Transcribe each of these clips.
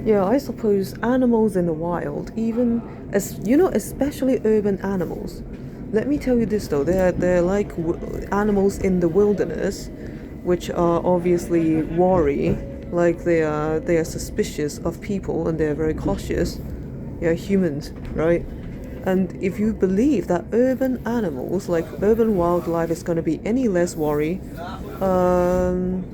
Yeah, I suppose animals in the wild, even as you know, especially urban animals. Let me tell you this though, they're like animals in the wilderness, which are obviously wary, like they are suspicious of people and they're very cautious. Yeah, humans, right? And if you believe that urban animals, like urban wildlife, is going to be any less wary, um,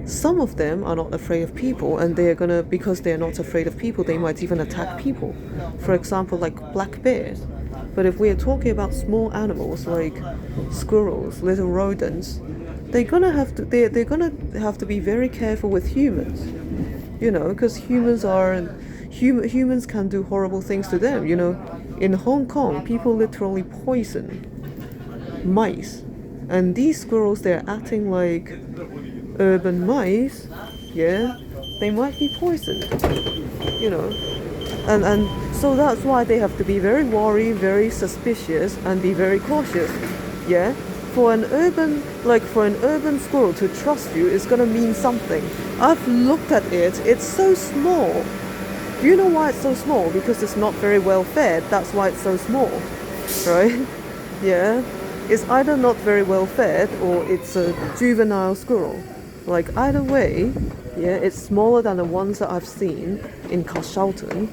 some of them are not afraid of people, and they're gonna, because they're not afraid of people, they might even attack people. For example, like black bears. But if we are talking about small animals like squirrels, little rodents, they're gonna have to be very careful with humans. You know, because humans can do horrible things to them. You know, in Hong Kong, people literally poison mice, and these squirrels, they're acting like urban mice. Yeah, they might be poisoned, you know. And so that's why they have to be very wary, very suspicious, and be very cautious. Yeah, for an urban squirrel to trust you is gonna mean something. I've looked at it, it's so small. Do you know why it's so small? Because it's not very well fed, that's why it's so small, right? Yeah, it's either not very well fed or it's a juvenile squirrel. Like either way, yeah, it's smaller than the ones that I've seen in Carshalton.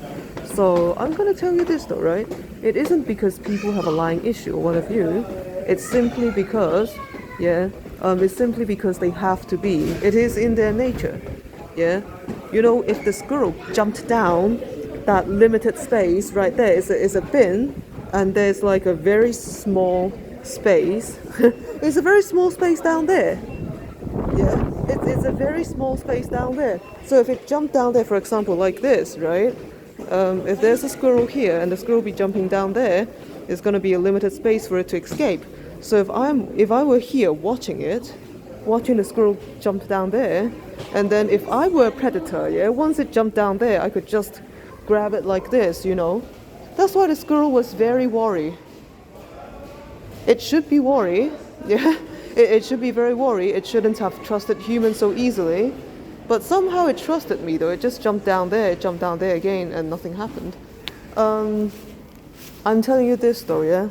So I'm gonna tell you this though, right? It isn't because people have a lying issue or what have you. It's simply because, yeah, it's simply because they have to be. It is in their nature, yeah. You know, if the squirrel jumped down that limited space right there is a bin, and there's like a very small space. There's a very small space down there. Yeah, it's a very small space down there. So if it jumped down there, for example, like this, right? If there's a squirrel here and the squirrel be jumping down there, there's going to be a limited space for it to escape. So if I were here watching it, watching the squirrel jump down there, and then if I were a predator, yeah, once it jumped down there, I could just grab it like this, you know. That's why the squirrel was very wary. It should be wary, yeah. It should be very wary. It shouldn't have trusted humans so easily. But somehow it trusted me though. It just jumped down there, it jumped down there again, and nothing happened. I'm telling you this though, yeah.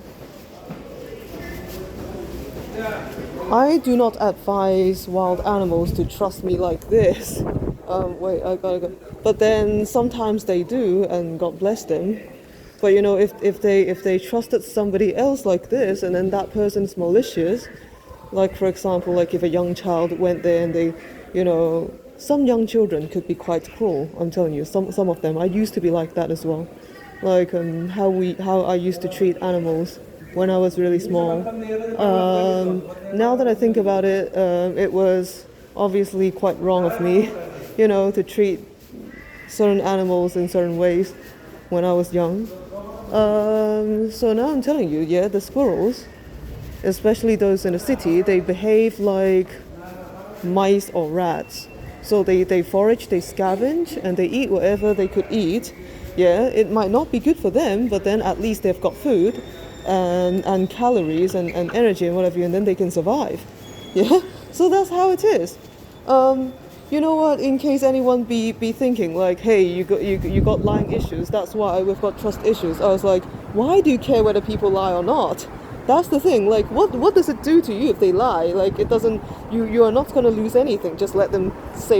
I do not advise wild animals to trust me like this. Wait, I gotta go. But then sometimes they do, and God bless them. But you know, if they trusted somebody else like this, and then that person's malicious, like for example, like if a young child went there and they, you know, some young children could be quite cruel. I'm telling you, some of them. I used to be like that as well. Like how I used to treat animals when I was really small. Now that I think about it, it was obviously quite wrong of me, you know, to treat certain animals in certain ways when I was young. So now I'm telling you, yeah, the squirrels, especially those in the city, they behave like mice or rats. So they forage, they scavenge, and they eat whatever they could eat. Yeah, it might not be good for them, but then at least they've got food and calories and energy and whatever, and then they can survive. Yeah, so that's how it is. You know what? In case anyone be thinking like, hey, you got lying issues. That's why we've got trust issues. I was like, why do you care whether people lie or not? That's the thing. Like, what does it do to you if they lie? Like, it doesn't. You are not going to lose anything. Just let them say